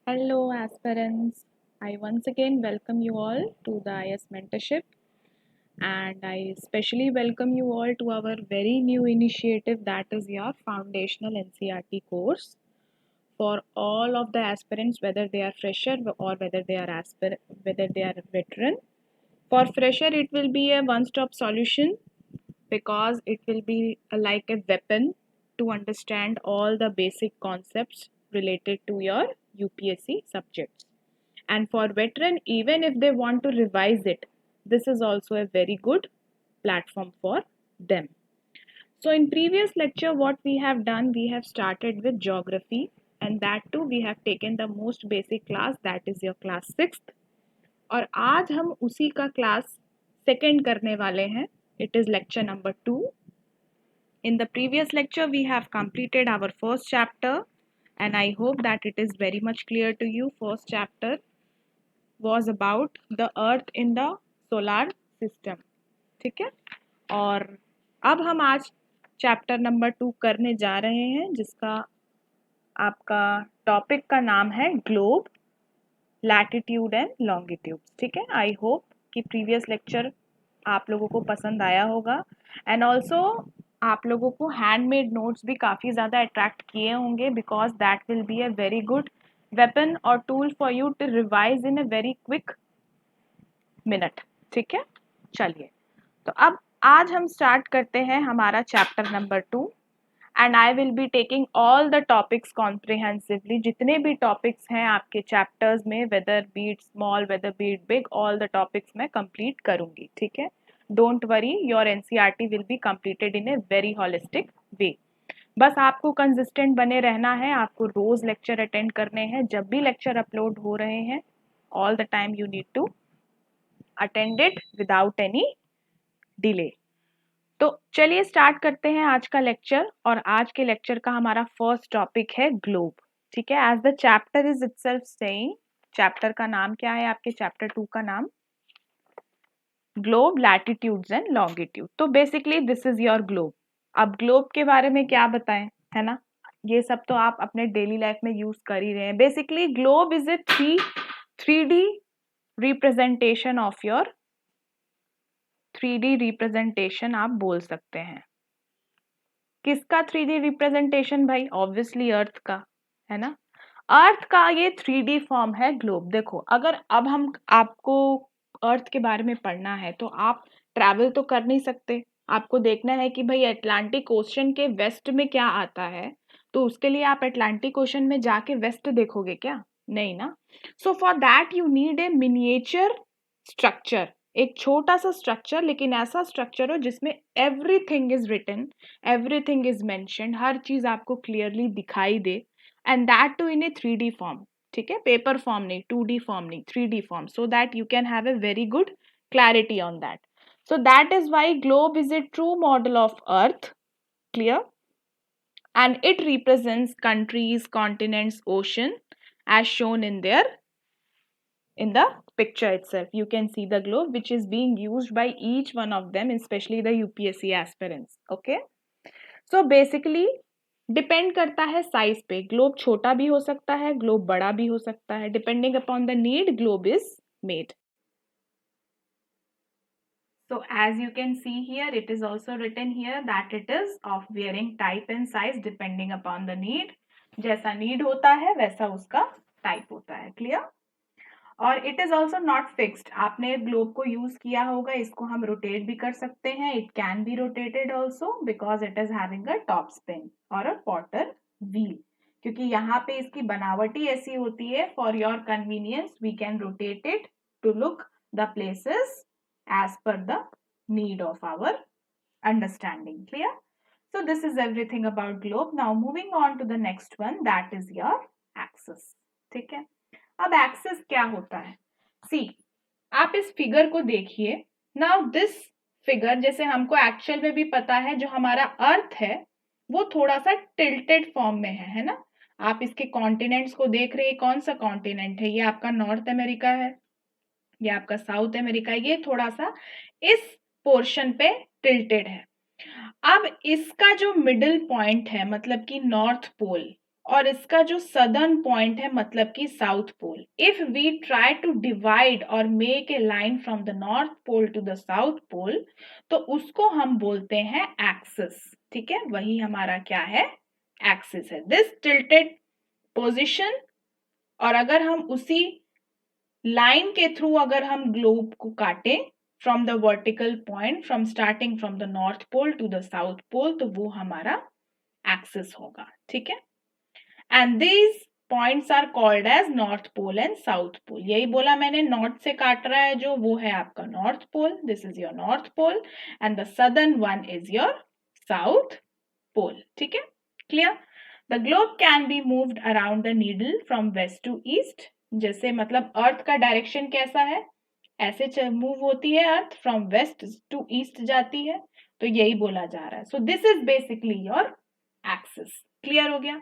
Hello, aspirants. I once again welcome you all to the IS mentorship, and I especially welcome you all to our very new initiative, that is your foundational NCRT course for all of the aspirants, whether they are fresher or whether they are veteran. For fresher, it will be a one-stop solution because it will be like a weapon to understand all the basic concepts related to your UPSC subjects. And for veteran, even if they want to revise it, this is also a very good platform for them. So in previous lecture, what we have done, we have started with geography, and that too we have taken the most basic class, that is your class 6th. और आज हम उसी का class second करने वाले हैं. It is lecture number 2. In the previous lecture, we have completed our first chapter, and I hope that it is very much clear to you. First chapter was about the earth in the solar system. ठीक है, और अब हम आज chapter number 2 करने जा रहे हैं, जिसका आपका टॉपिक का नाम है ग्लोब, लैटिट्यूड एंड लॉन्गिट्यूड. ठीक है, आई होप कि प्रीवियस लेक्चर आप लोगों को पसंद आया होगा, एंड ऑल्सो आप लोगों को हैंडमेड नोट्स भी काफ़ी ज़्यादा अट्रैक्ट किए होंगे, because that will be a very good weapon और tool for you to revise in a very quick minute. ठीक है, चलिए, तो अब आज हम स्टार्ट करते हैं हमारा chapter number 2, and I will be taking all the topics comprehensively. जितने भी टॉपिक्स हैं आपके चैप्टर्स में, whether be it small whether be it big, all the topics मैं कंप्लीट करूंगी. ठीक है, don't worry, your NCERT will be completed in a very holistic way. बस आपको कंसिस्टेंट बने रहना है, आपको रोज लेक्चर अटेंड करने हैं. जब भी लेक्चर अपलोड हो रहे हैं, all the time you need to attend it without any delay. तो चलिए स्टार्ट करते हैं आज का लेक्चर, और आज के लेक्चर का हमारा फर्स्ट टॉपिक है ग्लोब. ठीक है, as the chapter is itself saying, chapter का नाम क्या है, आपके चैप्टर 2 का नाम ग्लोब, लैटिट्यूड्स एंड लॉन्गिट्यूड. तो basically this is your globe. अब ग्लोब के बारे में क्या बताएं, है ना, ये सब तो आप अपने डेली लाइफ में यूज कर ही रहे हैं. Basically globe is a 3D representation of your 3D representation आप बोल सकते हैं. किसका 3D रिप्रेजेंटेशन भाई? ऑब्वियसली अर्थ का, है ना. अर्थ का ये 3D फॉर्म है ग्लोब. देखो, अगर अब हम आपको अर्थ के बारे में पढ़ना है तो आप ट्रैवल तो कर नहीं सकते. आपको देखना है कि भाई अटलांटिक ओशन के वेस्ट में क्या आता है, तो उसके लिए आप अटलांटिक ओशन में जाके वेस्ट देखोगे क्या? नहीं ना. So for that you need a miniature structure, एक छोटा सा स्ट्रक्चर, लेकिन ऐसा स्ट्रक्चर हो जिसमें everything is written, everything is mentioned, हर चीज आपको क्लियरली दिखाई दे, and that too in a 3D form. ठीक है, पेपर फॉर्म नहीं, 2D फॉर्म नहीं, 3D form, so that you can have a very good clarity on that. So that is why globe is a true model of earth. Clear? And it represents countries, continents, ocean as shown in the picture itself. You can see the globe which is being used by each one of them, especially the UPSC aspirants. Okay, so basically depend करता है size पे. Globe छोटा भी हो सकता है, globe बड़ा भी हो सकता है, depending upon the need globe is made. So as you can see here, it is also written here that it is of varying type and size depending upon the need. जैसा need होता है वैसा उसका type होता है. Clear? और it is also not fixed. आपने globe को यूज किया होगा, इसको हम रोटेट भी कर सकते हैं. It can be rotated also because it is having a top spin और अ पॉटर व्हील. क्योंकि यहाँ पे इसकी बनावट ही ऐसी होती है. For your convenience we can rotate it to look the places as per the need of our understanding. Clear? So this is everything about globe. Now moving on to the next one, that is your axis. ठीक है, अब axis क्या होता है? सी, आप इस figure को देखिए. नाउ दिस फिगर, जैसे हमको एक्चुअल में भी पता है जो हमारा अर्थ है वो थोड़ा सा टिल्टेड फॉर्म में है ना. आप इसके कॉन्टिनेंट्स को देख रहे हैं. कौन सा कॉन्टिनेंट है? ये आपका नॉर्थ अमेरिका है, ये आपका साउथ अमेरिका. ये थोड़ा सा इस पोर्शन पे टिल्टेड है. अब इसका जो मिडिल पॉइंट है, मतलब कि नॉर्थ पोल, और इसका जो सदर्न पॉइंट है मतलब कि south pole. If we try to divide और make a line from the north pole to the south pole, तो उसको हम बोलते हैं एक्सिस. ठीक है, वही हमारा क्या है, एक्सिस है. दिस टिल्टेड पोजिशन, और अगर हम उसी लाइन के थ्रू अगर हम ग्लोब को काटें from the vertical point, from starting from the north pole to the south pole, तो वो हमारा एक्सिस होगा. ठीक है, and these points are called as north pole and south pole. यही बोला मैंने, नॉर्थ से काट रहा है जो, वो है आपका north pole. This is your north pole and the southern one is your south pole. ठीक है, clear. The globe can be moved around the needle from west to east. जैसे मतलब अर्थ का डायरेक्शन कैसा है, ऐसे मूव होती है अर्थ, फ्रॉम वेस्ट टू ईस्ट जाती है, तो यही बोला जा रहा है. So this is basically your axis. Clear हो गया.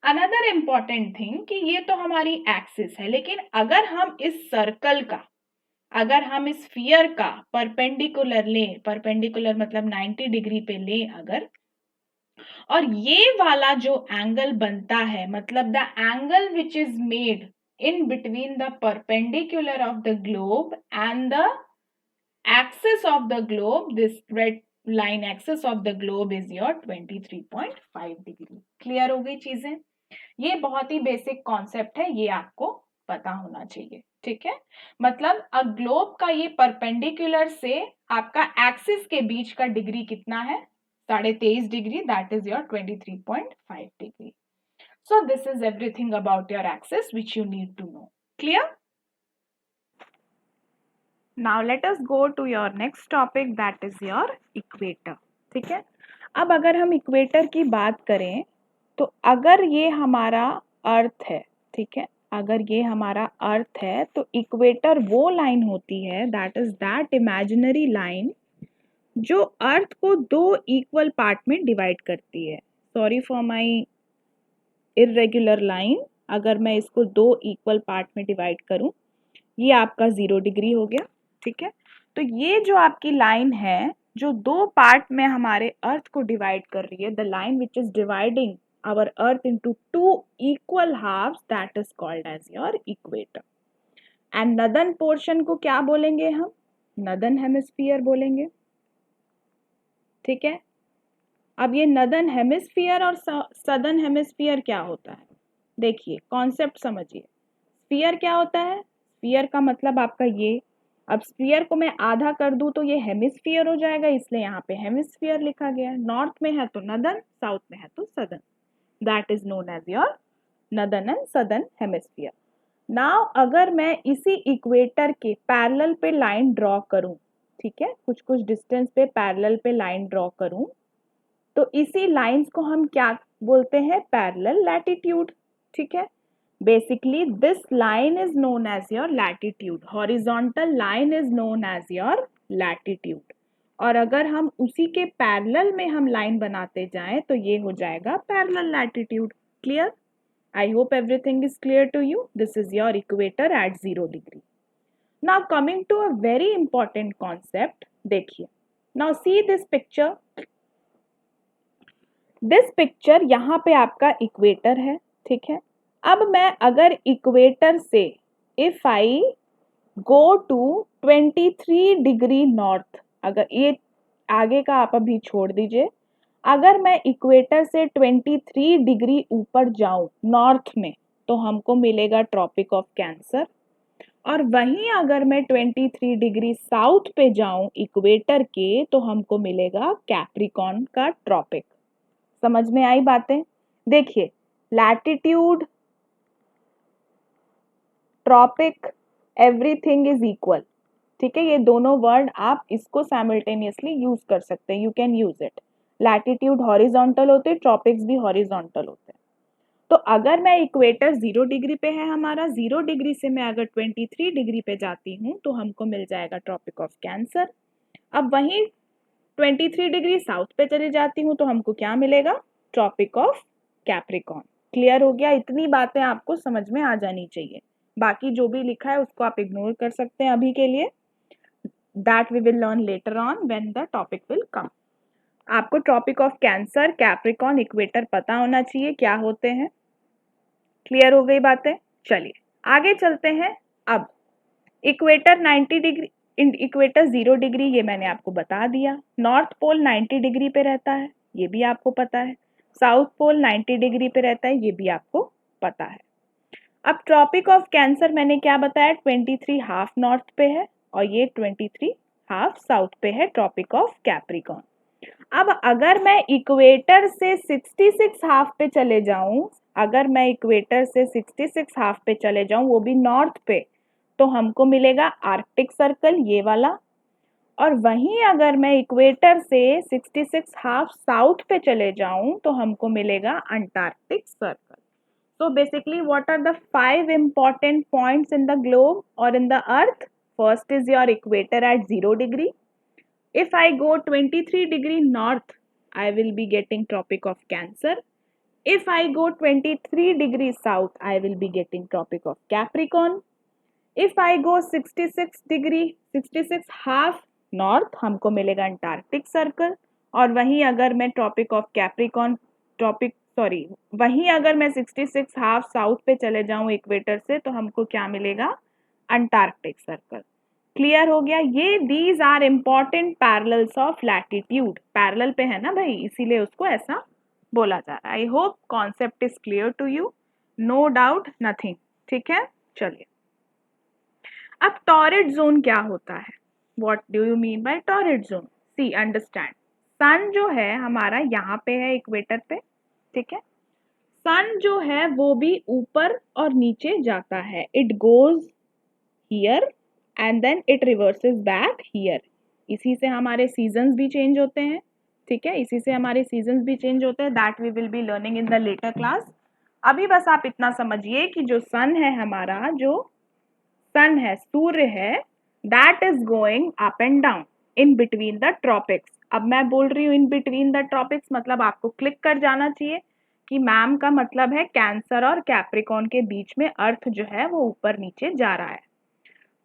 अनदर इंपॉर्टेंट थिंग कि ये तो हमारी एक्सिस है, लेकिन अगर हम इस सर्कल का, अगर हम इस स्फीयर का परपेंडिकुलर लें, परपेंडिकुलर मतलब 90 डिग्री पे लें अगर, और ये वाला जो एंगल बनता है, मतलब the angle which is made in between the perpendicular of the globe and the axis of the globe, this red line axis of the globe is your 23.5 degree. Clear हो गई चीजें. ये बहुत ही बेसिक कॉन्सेप्ट है, ये आपको पता होना चाहिए. ठीक है, मतलब अ ग्लोब का ये परपेंडिकुलर से आपका एक्सिस के बीच का डिग्री कितना है, 23.5 degree. That is your 23.5 degree. So this is everything about your axis which you need to know. Clear? Now let us go to your next topic, that is your equator. ठीक है, अब अगर हम equator की बात करें तो अगर ये हमारा अर्थ है, ठीक है, अगर ये हमारा अर्थ है तो इक्वेटर वो लाइन होती है, that is that imaginary line जो अर्थ को दो इक्वल पार्ट में डिवाइड करती है. Sorry for my irregular line, अगर मैं इसको दो इक्वल पार्ट में डिवाइड करूं, ये आपका 0 डिग्री हो गया. ठीक है, तो ये जो आपकी लाइन है जो दो पार्ट में हमारे अर्थ को डिवाइड कर रही है, the line which is dividing our earth into two equal halves, that is called as your equator. And northern portion को क्या बोलेंगे हम, नदर्न हेमिस्फीयर बोलेंगे. ठीक है, अब ये नदर्न हेमिस्फीयर और सदर्न हेमिस्फीयर क्या होता है, देखिए कॉन्सेप्ट समझिए. स्फीयर क्या होता है, स्फीयर का मतलब आपका ये, अब स्फीयर को मैं आधा कर दूं तो ये हेमिस्फीयर हो जाएगा, इसलिए यहाँ पे हेमिस्फीयर लिखा गया है. नॉर्थ में है तो नदर्न, साउथ में है तो southern. That is known as your northern and southern hemisphere. Now अगर मैं इसी इक्वेटर के पैरेलल पे लाइन ड्रॉ करूं, ठीक है, कुछ कुछ डिस्टेंस पे पैरेलल पे लाइन ड्रॉ करूं, तो इसी लाइंस को हम क्या बोलते हैं, पैरेलल लैटिट्यूड. ठीक है, basically this line is known as your latitude, horizontal line is known as your latitude. और अगर हम उसी के पैरेलल में हम लाइन बनाते जाएं तो ये हो जाएगा parallel latitude. Clear? I hope everything is clear to you. This is your equator at 0 degree. Now coming to a very important concept, देखिए. Now see this picture, this picture यहाँ पे आपका इक्वेटर है. ठीक है, अब मैं अगर इक्वेटर से if I go to 23 degree north, अगर ये आगे का आप अभी छोड़ दीजिए, अगर मैं इक्वेटर से 23 डिग्री ऊपर जाऊं नॉर्थ में तो हमको मिलेगा ट्रॉपिक ऑफ कैंसर. और वहीं अगर मैं 23 डिग्री साउथ पे जाऊं इक्वेटर के तो हमको मिलेगा कैप्रिकॉर्न का ट्रॉपिक. समझ में आई बातें? देखिए, latitude, tropic, everything is equal. ठीक है, ये दोनों वर्ड आप इसको साइमल्टेनियसली यूज कर सकते हैं, you can use it. Latitude horizontal होते हैं, ट्रॉपिक्स भी हॉरिजॉन्टल होते हैं. तो अगर मैं इक्वेटर 0 डिग्री पे है हमारा, 0 डिग्री से मैं अगर 23 डिग्री पे जाती हूँ तो हमको मिल जाएगा ट्रॉपिक ऑफ कैंसर. अब वहीं 23 डिग्री साउथ पे चली जाती हूँ तो हमको क्या मिलेगा, ट्रॉपिक ऑफ कैप्रिकॉर्न. क्लियर हो गया? इतनी बातें आपको समझ में आ जानी चाहिए. बाकी जो भी लिखा है उसको आप इग्नोर कर सकते हैं अभी के लिए. That we will learn later on when the topic will come. आपको Tropic of Cancer, Capricorn, equator पता होना चाहिए क्या होते हैं. क्लियर हो गई बातें? चलिए आगे चलते हैं। अब इक्वेटर 90 डिग्री, इक्वेटर 0 डिग्री ये मैंने आपको बता दिया। नॉर्थ पोल 90 डिग्री पे रहता है, ये भी आपको पता है। साउथ पोल 90 डिग्री पे रहता है, ये भी आपको पता है। अब ट्रॉपिक ऑफ कैंसर मैंने क्या बताया, 23 हाफ नॉर्थ पे है और ये 23 हाफ साउथ पे है ट्रॉपिक ऑफ कैप्रिकॉर्न। अब अगर मैं इक्वेटर से 66 हाफ पे चले जाऊं, अगर मैं इक्वेटर से 66 हाफ पे चले जाऊं वो भी नॉर्थ पे, तो हमको मिलेगा आर्कटिक सर्कल ये वाला। और वहीं अगर मैं इक्वेटर से 66 हाफ साउथ पे चले जाऊं तो हमको मिलेगा Antarctic circle. So basically, what are the 5 important points in the globe or in the earth? First is your equator at 0 degree. If I go 23 degree north, I will be getting Tropic of Cancer. If I go 23 degrees south, I will be getting Tropic of Capricorn. If I go 66 degree, 66 half north, हमको मिलेगा Antarctic circle. और वहीं अगर मैं tropic of Capricorn, वहीं अगर मैं 66 half south पे चले जाऊं इक्वेटर से, तो हमको क्या मिलेगा, अंटार्कटिक सर्कल। क्लियर हो गया? ये these are important parallels of latitude. Parallel पे है ना भाई, इसीलिए उसको ऐसा बोला जा रहा है। I hope concept is clear to you, no doubt, nothing. ठीक है, चलिए। अब टॉरिड जोन क्या होता है? What do you mean by torrid zone? See understand, sun जो है हमारा यहाँ पे है इक्वेटर पे, ठीक है। सन जो है वो भी ऊपर और नीचे जाता है, it goes here and then it reverses back here. इसी से हमारे सीजन्स भी चेंज होते हैं, ठीक है, इसी से हमारे सीजन्स भी चेंज होते हैं। That we will be learning in the later class. अभी बस आप इतना समझिए कि जो सन है हमारा, जो सन है, सूर्य है, that is going up and down in between the tropics. अब मैं बोल रही हूँ इन बिटवीन द ट्रॉपिक्स, मतलब आपको क्लिक कर जाना चाहिए कि मैम का मतलब है कैंसर और कैप्रिकॉर्न के बीच में अर्थ जो है वो ऊपर नीचे जा रहा है।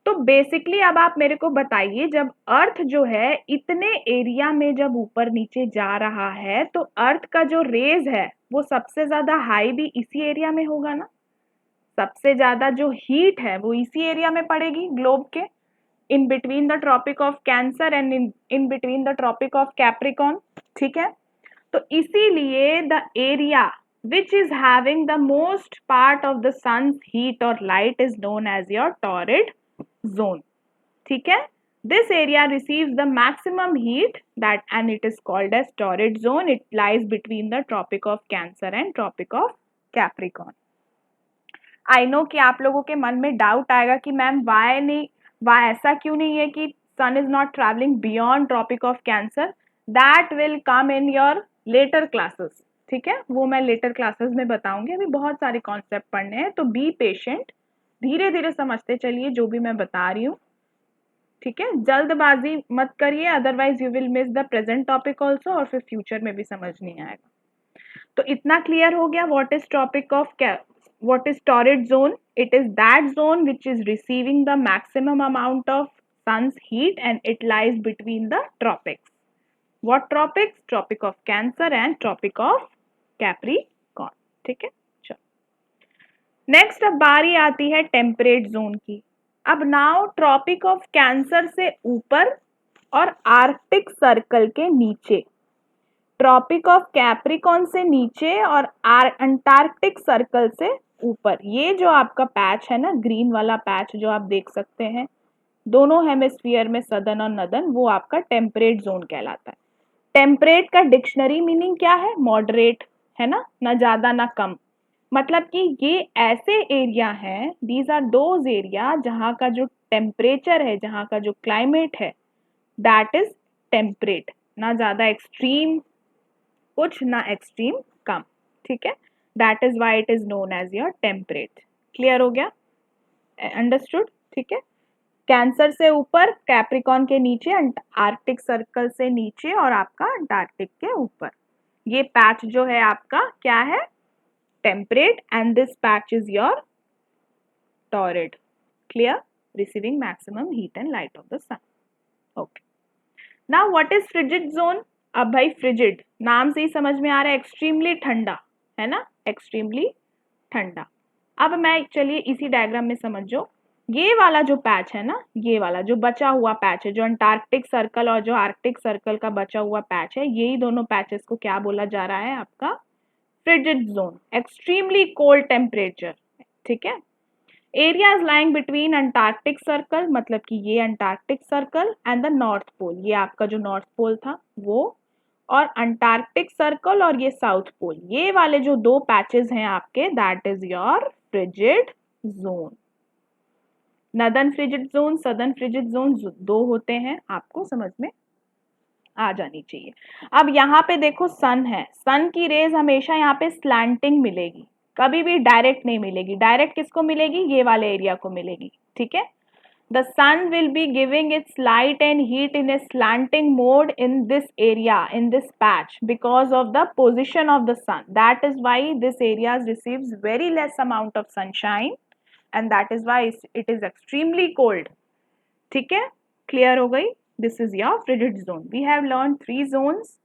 तो बेसिकली अब आप मेरे को बताइए, जब अर्थ जो है इतने एरिया में जब ऊपर नीचे जा रहा है, तो अर्थ का जो रेज है वो सबसे ज्यादा हाई भी इसी एरिया में होगा ना। सबसे ज्यादा जो हीट है वो इसी एरिया में पड़ेगी ग्लोब के, in between the tropic of cancer and in between the tropic of Capricorn, ठीक है। तो इसीलिए the area which is having the most part of the sun's heat or light is known as your torrid zone, ठीक है। this area receives the maximum heat that and it is called as torrid zone. It lies between the tropic of cancer and tropic of capricorn. I know कि आप लोगों के मन में doubt आएगा कि मैम वाई ऐसा क्यों नहीं है कि sun is not travelling beyond Tropic of Cancer. That will come in your later classes, ठीक है, वो मैं लेटर क्लासेस में बताऊंगी। अभी बहुत सारे कॉन्सेप्ट पढ़ने हैं, तो बी पेशेंट, धीरे धीरे समझते चलिए जो भी मैं बता रही हूँ, ठीक है। जल्दबाजी मत करिए, otherwise you will miss the present topic also, और फिर फ्यूचर में भी समझ नहीं आएगा। तो इतना क्लियर हो गया what is topic of what is torrid zone? It is that zone which is receiving the maximum amount of sun's heat and it lies between the tropics. What tropics? Tropic of Cancer and Tropic of Capricorn, ठीक है। चलो next, अब बारी आती है temperate zone की। अब now tropic of cancer से ऊपर और आर्कटिक सर्कल के नीचे, ट्रॉपिक ऑफ कैप्रिकॉर्न से नीचे और अंटार्कटिक सर्कल से ऊपर, ये जो आपका पैच है ना, ग्रीन वाला पैच जो आप देख सकते हैं दोनों हेमिस्फीयर में, सदर्न और नदर्न, वो आपका टेम्परेट जोन कहलाता है। टेम्परेट का डिक्शनरी मीनिंग क्या है? मॉडरेट, है ना, ना ज्यादा ना कम। मतलब कि ये ऐसे एरिया हैं, दीज आर दोज एरिया जहाँ का जो टेम्परेचर है, जहाँ का जो क्लाइमेट है, दैट इज टेम्परेट, ना ज्यादा एक्सट्रीम कुछ, ना एक्सट्रीम कम, ठीक है। That is why it is known as your temperate. Clear हो गया? अंडरस्टूड, ठीक है। कैंसर से ऊपर, कैप्रिकॉर्न के नीचे, आर्कटिक सर्कल से नीचे और आपका अंटार्कटिक के ऊपर, ये पैच जो है आपका क्या है? Temperate, and this patch is your torrid, clear, receiving maximum heat and light of the sun. Okay, now what is frigid zone? अब भाई फ्रिजिड नाम से ही समझ में आ रहा है, एक्सट्रीमली ठंडा, है ना, एक्सट्रीमली ठंडा। अब मैं चलिए इसी डायग्राम में समझो, ये वाला जो पैच है ना, ये वाला जो बचा हुआ पैच है, जो अंटार्कटिक सर्कल और जो आर्कटिक सर्कल का बचा हुआ पैच है, यही दोनों पैचेस को क्या बोला जा रहा है? आपका frigid zone, extremely cold temperature. ठीक है। Areas lying between Antarctic circle, मतलब कि ये Antarctic circle and the north pole, ये आपका जो नॉर्थ पोल था वो, और अंटार्कटिक सर्कल और ये साउथ पोल, ये वाले जो दो पैचेस हैं आपके, that is your frigid zone. Northern frigid zone, southern frigid zone दो होते हैं, आपको समझ में आ जानी चाहिए। अब यहाँ पे देखो सन है, सन की रेज हमेशा यहाँ पे स्लैंटिंग मिलेगी, कभी भी डायरेक्ट नहीं मिलेगी। डायरेक्ट किसको मिलेगी? ये वाले एरिया को मिलेगी। ठीक है। The sun will be giving its light and heat in a slanting mode in this area, in this patch, because of the position of the sun. That is why this area receives very less amount of sunshine, and that is why it is extremely cold. ठीक है, clear हो गई? This is your frigid zone. We have learned 3 zones: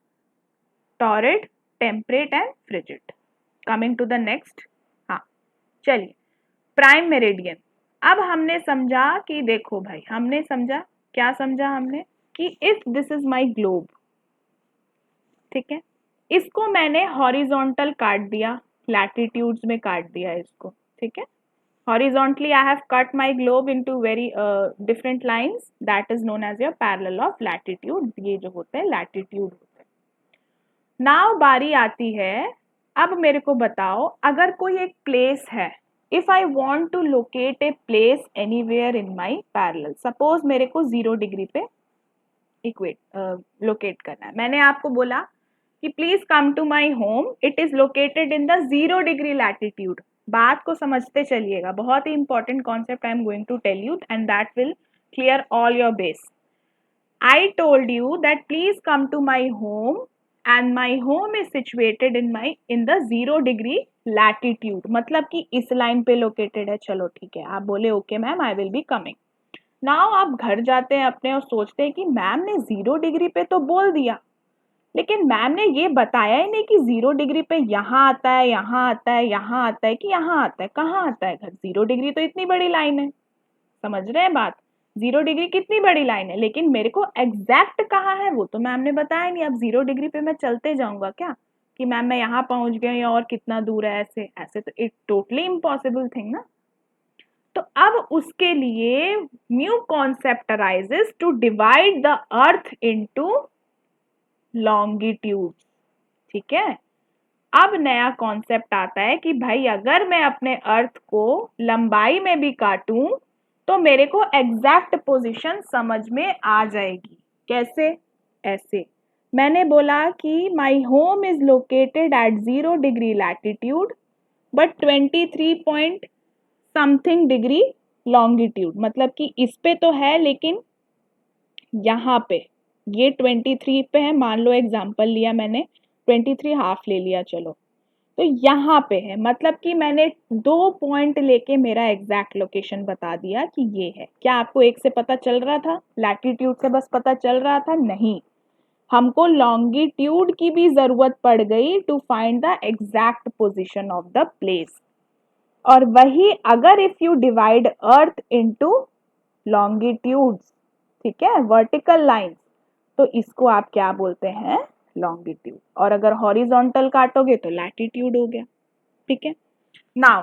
torrid, temperate and frigid. Coming to the next, हाँ चलिए, prime meridian. अब हमने समझा कि देखो भाई, हमने समझा, क्या समझा हमने? कि if this is my globe, ठीक है, इसको मैंने हॉरिजॉन्टल काट दिया, लैटिट्यूड्स में काट दिया इसको। ठीक है, horizontally I have cut my globe into very different lines, that is known as your parallel of latitude। ये जो होते हैं latitude होते हैं। नाउ बारी आती है, अब मेरे को बताओ, अगर कोई एक प्लेस है, if I want to locate a place anywhere in my parallel, suppose मेरे को 0 डिग्री पे लोकेट करना है। मैंने आपको बोला कि please come to my home, it is located in the 0 degree latitude. बात को समझते चलिएगा, बहुत ही important concept I am going to tell you and that will clear all your base. I told you that please come to my home and my home is situated in the 0 degree latitude, मतलब कि इस line पे located है। चलो ठीक है, आप बोले okay ma'am, I will be coming. Now आप घर जाते हैं अपने और सोचते हैं कि मैम ने 0 डिग्री पे तो बोल दिया, लेकिन मैम ने ये बताया ही नहीं कि 0 डिग्री पे यहाँ आता है, यहाँ आता है, यहाँ आता है कि यहाँ आता है। कहाँ आता है घर? 0 डिग्री तो इतनी बड़ी लाइन है, समझ रहे हैं बात? 0 डिग्री कितनी बड़ी लाइन है, लेकिन मेरे को एग्जैक्ट कहाँ है वो तो मैम ने बताया नहीं। अब 0 डिग्री पे मैं चलते जाऊंगा क्या कि मैम मैं यहाँ पहुंच गया और कितना दूर है? ऐसे ऐसे तो इट टोटली इम्पॉसिबल थिंग ना। तो अब उसके लिए new concept arises to divide the earth into longitude. ठीक है, अब नया कॉन्सेप्ट आता है कि भाई अगर मैं अपने अर्थ को लंबाई में भी काटूं तो मेरे को एग्जैक्ट पोजीशन समझ में आ जाएगी। कैसे? ऐसे मैंने बोला कि माई home is located at 0 degree latitude but 23 point something degree longitude, मतलब कि इस पे तो है लेकिन यहाँ पे ये 23 पे है, मान लो एग्जाम्पल लिया मैंने, 23 हाफ ले लिया, चलो तो यहाँ पे है, मतलब कि मैंने 2 पॉइंट लेके मेरा एग्जैक्ट लोकेशन बता दिया कि ये है। क्या आपको एक से पता चल रहा था? लैटिट्यूड से बस पता चल रहा था? नहीं, हमको लॉन्गिट्यूड की भी जरूरत पड़ गई to find the exact position of the place. और वही अगर if you divide earth into longitudes, ठीक है, वर्टिकल लाइंस, तो इसको आप क्या बोलते हैं? लॉन्गिट्यूड। और अगर हॉरिजॉन्टल काटोगे तो लैटिट्यूड हो गया। ठीक है, नाउ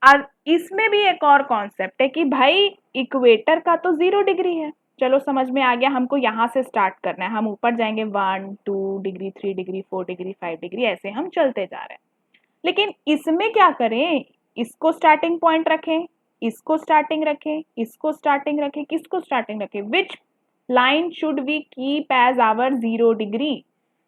और इसमें भी एक और कॉन्सेप्ट है कि भाई इक्वेटर का तो 0 डिग्री है, चलो समझ में आ गया, हमको यहाँ से स्टार्ट करना है, हम ऊपर जाएंगे 1 2 डिग्री 3 डिग्री 4 डिग्री 5 डिग्री, ऐसे हम चलते जा रहे हैं। लेकिन इसमें क्या करें? इसको स्टार्टिंग पॉइंट रखें, इसको स्टार्टिंग रखें, इसको स्टार्टिंग रखें, किसको स्टार्टिंग रखें? Which line should we keep as our 0 degree?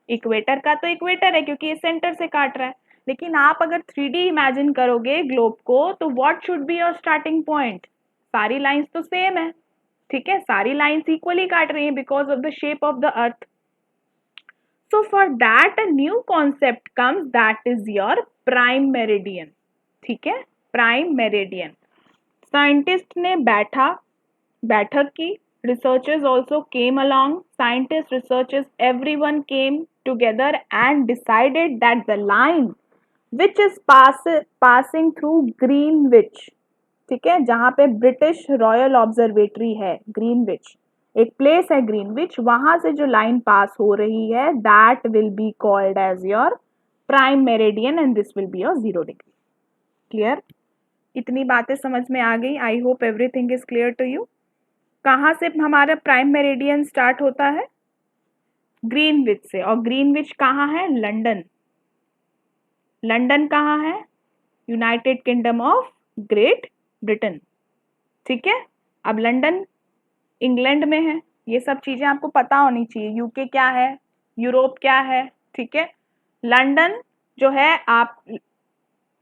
Equator का तो इक्वेटर है क्योंकि ये सेंटर से काट रहा है, लेकिन आप अगर 3D इमेजिन करोगे ग्लोब को तो what should be your starting point? सारी लाइंस तो सेम है, ठीक है, सारी लाइंस इक्वली काट रही हैं because of the shape of the earth. So for that a new concept comes, that is your prime meridian। ठीक है, प्राइम मेरिडियन। साइंटिस्ट ने बैठक की, researchers also came along, scientists, researchers, everyone came together and decided that the line which is passing through Greenwich, ठीक है, जहां पे British royal observatory है, ग्रीनविच एक प्लेस है ग्रीनविच, वहां से जो लाइन पास हो रही है that will be called as your prime meridian and this will be your 0 degree. Clear? इतनी बातें समझ में आ गई? I hope everything is clear to you. कहाँ से हमारा प्राइम मेरिडियन स्टार्ट होता है? ग्रीनविच से। और ग्रीनविच कहाँ है? लंदन। लंदन कहाँ है? United kingdom of great Britain, ठीक है। अब लंदन इंग्लैंड में है, ये सब चीजें आपको पता होनी चाहिए। यूके क्या है, यूरोप क्या है, ठीक है। लंदन जो है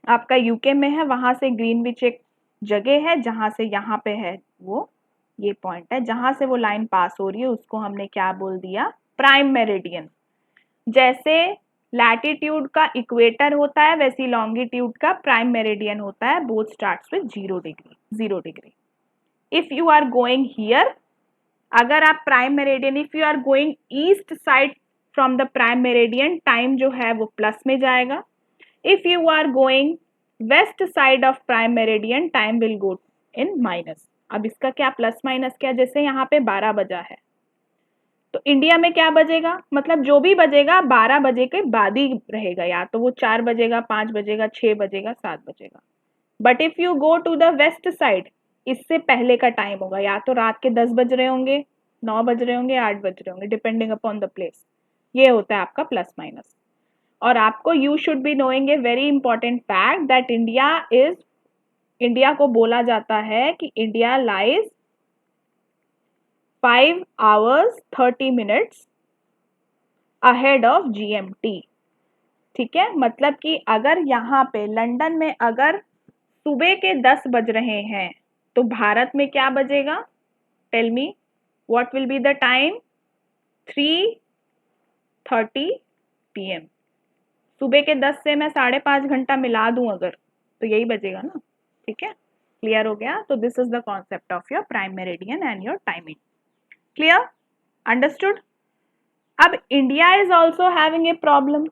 आपका यूके में है, वहां से ग्रीनविच एक जगह है जहां से यहाँ पे है वो, ये पॉइंट है जहां से वो लाइन पास हो रही है, उसको हमने क्या बोल दिया? Prime meridian. जैसे लैटिट्यूड का इक्वेटर होता है वैसे लॉन्गिट्यूड का प्राइम मेरिडियन होता है, both starts with 0 degree. 0 degree. If you are going here, अगर आप prime meridian, if you are going east side from the prime meridian, time जो है वो प्लस में जाएगा। If you are going west side of prime meridian, time will go in minus. अब इसका क्या प्लस माइनस क्या? जैसे यहाँ पे 12 बजा है तो इंडिया में क्या बजेगा? मतलब जो भी बजेगा 12 बजे के बाद ही रहेगा, या तो वो 4 बजेगा, 5 बजेगा, 6 बजेगा, 7 बजेगा। But if you go to the west side, इससे पहले का टाइम होगा, या तो रात के 10 बज रहे होंगे, 9 बज रहे होंगे, 8 बज रहे होंगे, डिपेंडिंग अपॉन द प्लेस। ये होता है आपका प्लस माइनस। और आपको you should be knowing a very important fact that India को बोला जाता है कि India lies 5 hours 30 minutes ahead of GMT, ठीक है। मतलब कि अगर यहाँ पे लंदन में अगर सुबह के 10 बज रहे हैं तो भारत में क्या बजेगा? Tell me what will be the time? 3:30 PM। सुबह के 10 से मैं 5.5 घंटा मिला दूं अगर, तो यही बजेगा ना, ठीक है। क्लियर हो गया? तो this is the concept of your prime meridian and your timing. Clear? Understood? अब India is also having a problem,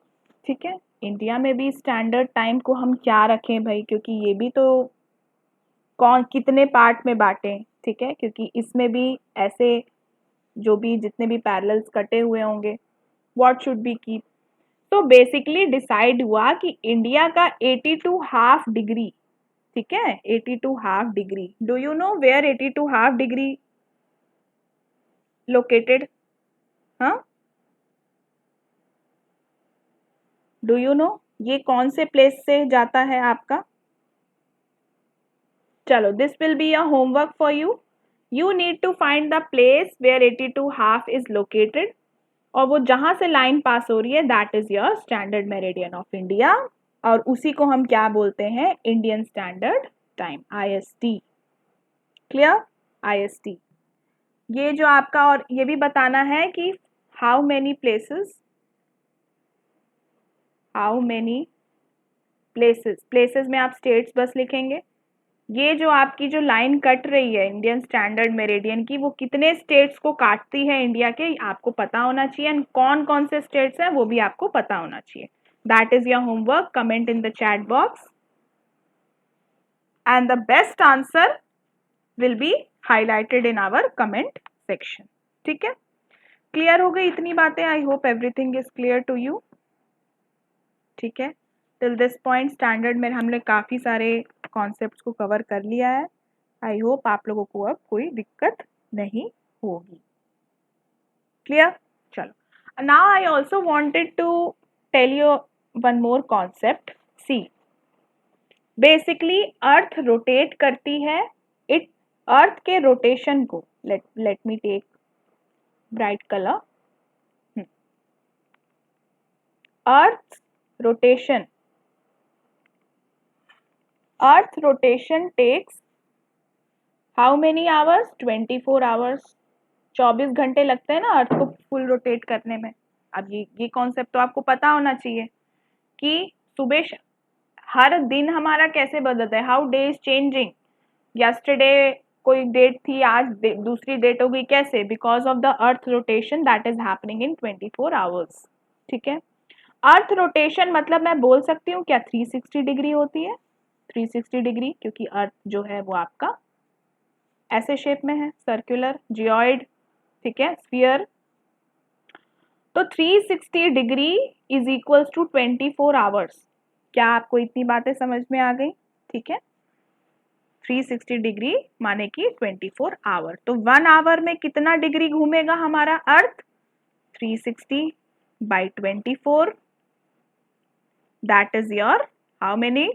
ठीक है। इंडिया में भी स्टैंडर्ड टाइम को हम क्या रखें भाई, क्योंकि ये भी तो कौन कितने पार्ट में बांटें, ठीक है, क्योंकि इसमें भी ऐसे जो भी जितने भी पैरेलल्स कटे हुए होंगे, व्हाट शुड बी कीप। तो बेसिकली डिसाइड हुआ कि इंडिया का 82.5 डिग्री, ठीक है, 82.5 degree. Do you know where 82.5 degree located? हाँ, डू यू नो ये कौन से प्लेस से जाता है आपका? चलो, this will be a homework for you. You need to find the place where 82.5 is located, और वो जहां से लाइन पास हो रही है that is your standard meridian of India, और उसी को हम क्या बोलते हैं? Indian standard time, IST। Clear? IST। ये जो आपका, और ये भी बताना है कि हाउ मेनी प्लेसेस प्लेसेस में आप स्टेट्स बस लिखेंगे। ये जो आपकी जो लाइन कट रही है इंडियन स्टैंडर्ड मेरिडियन की, वो कितने स्टेट्स को काटती है इंडिया के, आपको पता होना चाहिए, एंड कौन कौन से स्टेट्स हैं वो भी आपको पता होना चाहिए। That is your homework. Comment in the chat box and the best answer will be highlighted in our comment section, ठीक है। क्लियर हो गई इतनी बातें? I hope everything is clear to you, ठीक है। टिल दिस पॉइंट स्टैंडर्ड में हमने काफ़ी सारे कॉन्सेप्ट्स को कवर कर लिया है। आई होप आप लोगों को अब कोई दिक्कत नहीं होगी। क्लियर? चलो, now I also wanted to tell you one more concept. See, basically earth rotate करती है, इट अर्थ के रोटेशन को, let me take bright colour. Earth rotation takes how many hours? 24 hours। 24 घंटे लगते हैं ना अर्थ को फुल रोटेट करने में। अब ये कॉन्सेप्ट तो आपको पता होना चाहिए कि सुबह हर दिन हमारा कैसे बदलता है, how day is changing. Yesterday कोई डेट थी, आज दूसरी डेट हो गई, कैसे? Because of the earth rotation that is happening in 24 hours, ठीक है। अर्थ रोटेशन मतलब मैं बोल सकती हूँ क्या 360 डिग्री होती है, 360 डिग्री, क्योंकि अर्थ जो है वो आपका ऐसे शेप में है, सर्कुलर, जियोइड, ठीक है, स्फीयर। तो 360 degree is equals to 24 hours. क्या आपको इतनी बातें समझ में आ गई? ठीक है, 360 डिग्री माने कि 24 आवर। तो 1 आवर में कितना डिग्री घूमेगा हमारा अर्थ? 360 by 24, that is your how many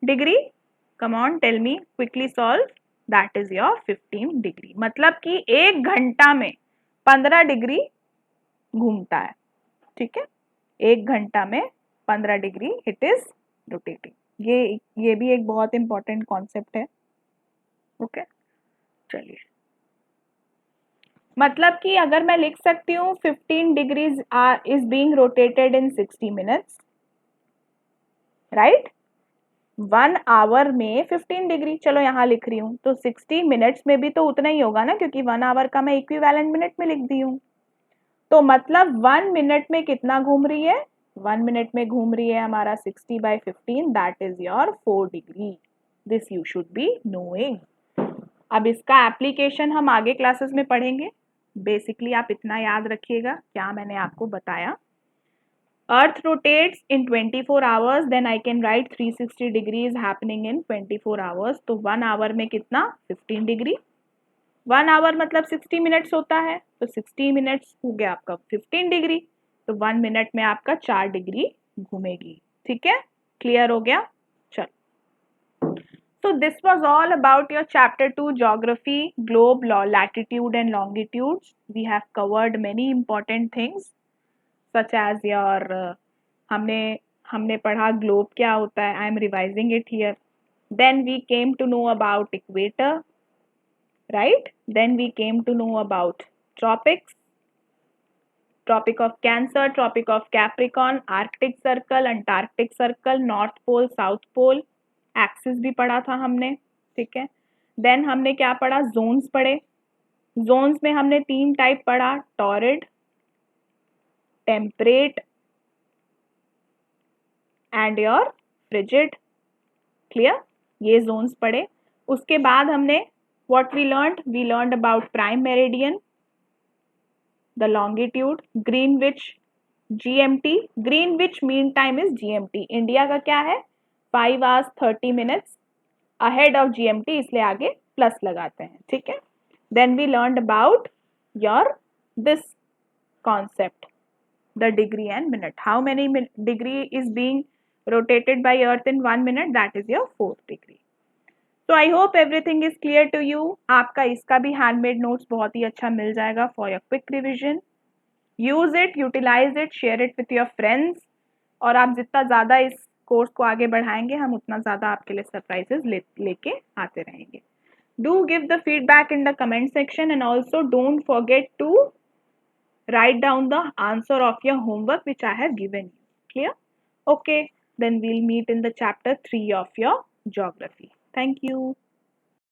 degree? Come on, tell me, quickly solve. That is your 15 degree. मतलब कि 1 घंटा में 15 डिग्री घूमता है, ठीक है, 1 घंटा में 15 डिग्री इट इज रोटेटिंग। ये भी एक बहुत इंपॉर्टेंट कॉन्सेप्ट है। ओके, चलिए, मतलब कि अगर मैं लिख सकती हूँ 15 degrees is being rotated in 60 minutes, right. 1 hour में 15 डिग्री, चलो यहाँ लिख रही हूँ, तो 60 मिनट्स में भी तो उतना ही होगा ना, क्योंकि 1 आवर का मैं इक्विवेलेंट मिनट में लिख दी हूँ। तो मतलब 1 मिनट में कितना घूम रही है? 1 मिनट में घूम रही है हमारा 60 by 15, that is your 4 degree. This you should be knowing. अब इसका एप्लीकेशन हम आगे क्लासेस में पढ़ेंगे। बेसिकली आप इतना याद रखिएगा क्या मैंने आपको बताया। Earth rotates in 24 hours, then I can write 360 degrees happening in 24 hours. तो 1 आवर में कितना? 15 डिग्री। 1 आवर मतलब 60 मिनट्स होता है, तो 60 मिनट्स हो गया आपका 15 डिग्री। तो 1 मिनट में आपका 4 डिग्री घूमेगी, ठीक है, क्लियर हो गया? चलो, so this was all about your chapter 2 geography, globe, latitude and longitudes. We have covered many important things such as your हमने हमने पढ़ा ग्लोब क्या होता है, I am revising it here. Then we came to know about equator, right? Then we came to know about tropics, Tropic of Cancer, Tropic of Capricorn, Arctic Circle, Antarctic Circle, North Pole, South Pole, axis भी पढ़ा था हमने, ठीक है। Then हमने क्या पढ़ा? Jones पढ़े। जोन्स में हमने 3 टाइप पढ़ा, torrid, temperate and your frigid, clear, ये जोन्स पढ़े। उसके बाद हमने what we learned about prime meridian, the longitude, Greenwich, GMT, Greenwich mean time is GMT, India का क्या है? 5 hours 30 minutes ahead of GMT, इसलिए आगे प्लस लगाते हैं, ठीक है। Then we learned about your this concept, the degree and minute. How many degree is being rotated by earth in 1 minute? That is your 4th degree. So I hope everything is clear to you. आपका इसका भी handmade notes बहुत ही अच्छा मिल जाएगा for your quick revision. Use it, utilize it, share it with your friends. और आप जितना ज़्यादा इस कोर्स को आगे बढ़ाएंगे, हम उतना ज़्यादा आपके लिए सरप्राइजेस लेके आते रहेंगे। Do give the feedback in the comment section and also don't forget to write down the answer of your homework which I have given you. Clear? Okay, then we'll meet in the chapter 3 of your geography. Thank you.